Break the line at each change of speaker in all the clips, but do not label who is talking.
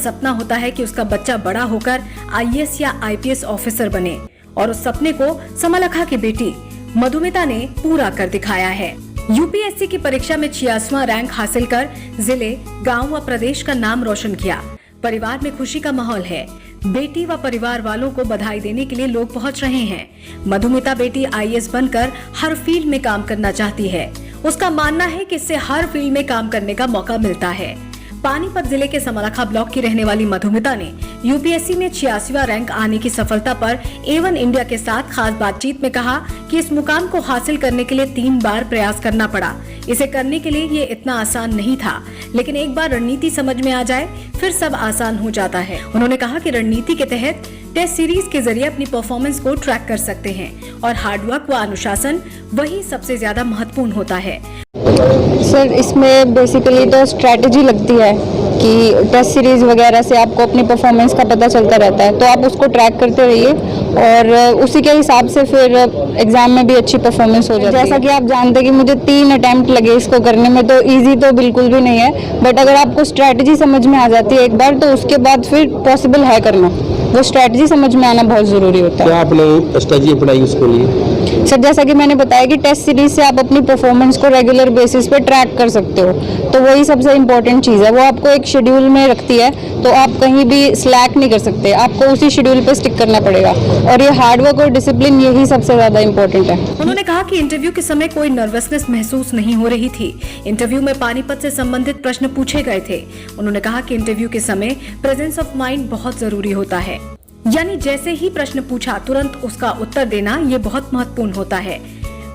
सपना होता है कि उसका बच्चा बड़ा होकर आईएएस या आईपीएस ऑफिसर बने और उस सपने को समलखा की बेटी मधुमिता ने पूरा कर दिखाया है। यूपीएससी की परीक्षा में 86वां रैंक हासिल कर जिले, गांव व प्रदेश का नाम रोशन किया। परिवार में खुशी का माहौल है। बेटी व परिवार वालों को बधाई देने के लिए लोग पहुंच रहे हैं। मधुमिता बेटी आईएएस बनकर हर फील्ड में काम करना चाहती है। उसका मानना है कि इससे हर फील्ड में काम करने का मौका मिलता है। पानीपत जिले के समलखा ब्लॉक की रहने वाली मधुमिता ने यूपीएससी में 86वां रैंक आने की सफलता पर A1 इंडिया के साथ खास बातचीत में कहा कि इस मुकाम को हासिल करने के लिए 3 बार प्रयास करना पड़ा। इसे करने के लिए ये इतना आसान नहीं था, लेकिन एक बार रणनीति समझ में आ जाए फिर सब आसान हो जाता है। उन्होंने कहा कि रणनीति के तहत टेस्ट सीरीज के जरिए अपनी परफॉर्मेंस को ट्रैक कर सकते हैं और हार्डवर्क व अनुशासन वही सबसे ज्यादा महत्वपूर्ण होता है।
सर, इसमें बेसिकली तो स्ट्रैटेजी लगती है कि टेस्ट सीरीज वगैरह से आपको अपनी परफॉर्मेंस का पता चलता रहता है, तो आप उसको ट्रैक करते रहिए और उसी के हिसाब से फिर एग्जाम में भी अच्छी परफॉर्मेंस हो जाती है। जैसा कि आप जानते हैं कि मुझे 3 अटेम्प्ट लगे इसको करने में, तो इजी तो बिल्कुल भी नहीं है, बट अगर आपको स्ट्रैटेजी समझ में आ जाती है एक बार, तो उसके बाद फिर पॉसिबल है करना। वो स्ट्रैटेजी समझ में आना बहुत ज़रूरी होता है।
क्या आपने स्ट्रैटेजी अपनाई उसके लिए?
सर, जैसा कि मैंने बताया कि टेस्ट सीरीज से आप अपनी परफॉर्मेंस को रेगुलर बेसिस पे ट्रैक कर सकते हो, तो वही सबसे इम्पोर्टेंट चीज़ है। वो आपको एक शेड्यूल में रखती है, तो आप कहीं भी स्लैक नहीं कर सकते, आपको उसी शेड्यूल पे स्टिक करना पड़ेगा और ये हार्डवर्क और डिसिप्लिन यही सबसे ज़्यादा इम्पोर्टेंट है।
उन्होंने कहा कि इंटरव्यू के समय कोई नर्वसनेस महसूस नहीं हो रही थी। इंटरव्यू में पानीपत से संबंधित प्रश्न पूछे गए थे। उन्होंने कहा कि इंटरव्यू के समय प्रेजेंस ऑफ माइंड बहुत जरूरी होता है, यानी जैसे ही प्रश्न पूछा तुरंत उसका उत्तर देना ये बहुत महत्वपूर्ण होता है।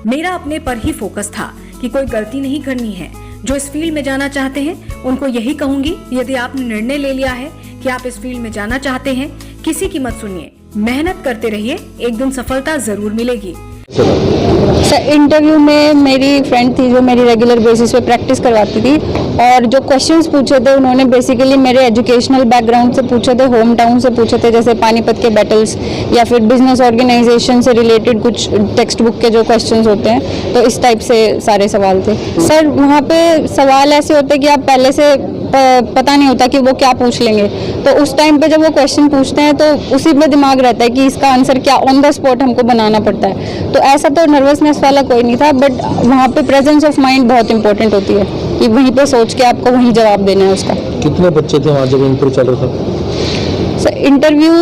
मेरा अपने पर ही फोकस था कि कोई गलती नहीं करनी है। जो इस फील्ड में जाना चाहते हैं उनको यही कहूंगी, यदि आपने निर्णय ले लिया है कि आप इस फील्ड में जाना चाहते हैं, किसी की मत सुनिए, मेहनत करते रहिए, एक दिन सफलता जरूर मिलेगी।
सर, इंटरव्यू में मेरी फ्रेंड थी जो मेरी रेगुलर बेसिस पे प्रैक्टिस करवाती थी और जो क्वेश्चंस पूछे थे उन्होंने बेसिकली मेरे एजुकेशनल बैकग्राउंड से पूछे थे, होम टाउन से पूछे थे, जैसे पानीपत के बैटल्स या फिर बिजनेस ऑर्गेनाइजेशन से रिलेटेड कुछ टेक्स्ट बुक के जो क्वेश्चंस होते हैं, तो इस टाइप से सारे सवाल थे। सर, वहाँ पे सवाल ऐसे होते हैं कि आप पहले से पता नहीं होता कि वो क्या पूछ लेंगे, तो उस टाइम पे जब वो क्वेश्चन पूछते हैं तो उसी में दिमाग रहता है कि इसका आंसर क्या, ऑन द स्पॉट हमको बनाना पड़ता है। तो ऐसा तो नर्वसनेस वाला कोई नहीं था, बट वहाँ पे प्रेजेंस ऑफ माइंड बहुत इंपॉर्टेंट होती है कि वहीं पे सोच के आपको वहीं जवाब देना है उसका।
कितने बच्चे थे वहाँ जब इंटरव्यू चल रहा था?
सर, इंटरव्यू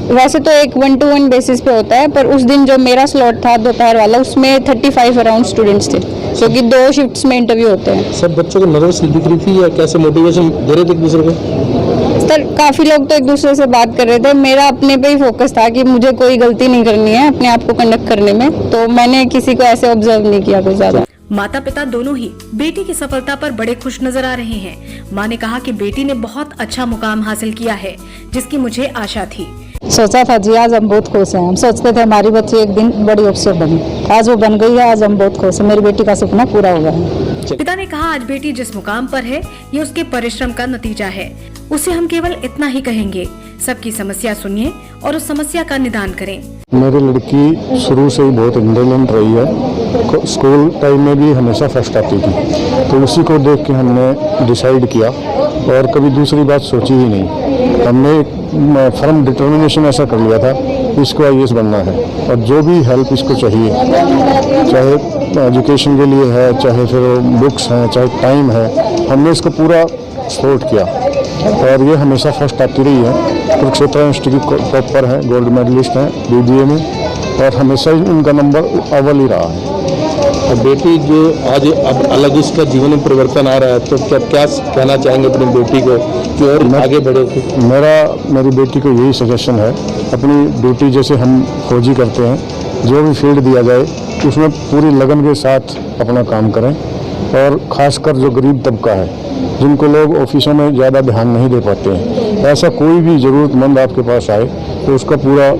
वैसे तो एक 1-to-1 बेसिस पे होता है, पर उस दिन जो मेरा स्लॉट था दोपहर वाला, उसमें 35 अराउंड स्टूडेंट्स थे, क्योंकि 2 शिफ्ट्स में इंटरव्यू होते हैं।
सब बच्चों को नर्वस दिख रही थी या कैसे मोटिवेशन दे रहे थे एक दूसरे को?
सर, काफ़ी लोग तो एक दूसरे से बात कर रहे थे। मेरा अपने पे ही फोकस था कि मुझे कोई गलती नहीं करनी है अपने आप को कंडक्ट करने में, तो मैंने किसी को ऐसे ऑब्जर्व नहीं किया कुछ ज़्यादा।
माता पिता दोनों ही बेटी की सफलता पर बड़े खुश नजर आ रहे हैं। मां ने कहा कि बेटी ने बहुत अच्छा मुकाम हासिल किया है, जिसकी मुझे आशा थी।
सोचा था जी, आज हम बहुत खुश हैं। हम सोचते थे हमारी बच्ची एक दिन बड़ी अफसर बनी, आज वो बन गई है। आज हम बहुत खुश हैं, मेरी बेटी का सपना पूरा हुआ है।
पिता ने कहा आज बेटी जिस मुकाम पर है ये उसके परिश्रम का नतीजा है। उसे हम केवल इतना ही कहेंगे, सबकी समस्या सुनिए और उस समस्या का निदान करें।
मेरी लड़की शुरू से ही बहुत इंटेलिजेंट रही है, स्कूल टाइम में भी हमेशा फर्स्ट आती थी, तो उसी को देख के हमने डिसाइड किया और कभी दूसरी बात सोची ही नहीं। हमने एक फर्म डिटर्मिनेशन ऐसा कर लिया था, इसको आईएएस बनना है और जो भी हेल्प इसको चाहिए, चाहे एजुकेशन के लिए है, चाहे फिर बुक्स हैं, चाहे टाइम है, हमने इसको पूरा सपोर्ट किया और ये हमेशा फर्स्ट आती रही है। कुरुक्षेत्र इंस्टीट्यूट टॉपर है, गोल्ड मेडलिस्ट हैं बीबीए में और हमेशा ही उनका नंबर अव्वल ही रहा है।
और बेटी जो आज अब अलग इसका जीवन में परिवर्तन आ रहा है, तो क्या कहना चाहेंगे अपनी बेटी को कि और आगे बढ़े?
मेरी बेटी को यही सजेशन है, अपनी ड्यूटी जैसे हम फौजी करते हैं, जो भी फील्ड दिया जाए उसमें पूरी लगन के साथ अपना काम करें और ख़ासकर जो गरीब तबका है, जिनको लोग ऑफिसों में ज़्यादा ध्यान नहीं दे पाते हैं, ऐसा कोई भी ज़रूरतमंद आपके पास आए तो उसका पूरा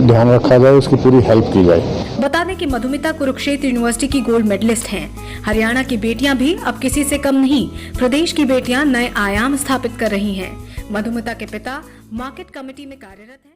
ध्यान रखा जाए, उसकी पूरी हेल्प की जाए।
बता दें कि मधुमिता कुरुक्षेत्र यूनिवर्सिटी की गोल्ड मेडलिस्ट हैं। हरियाणा की बेटियां भी अब किसी से कम नहीं, प्रदेश की बेटियां नए आयाम स्थापित कर रही हैं। मधुमिता के पिता मार्केट कमेटी में कार्यरत हैं।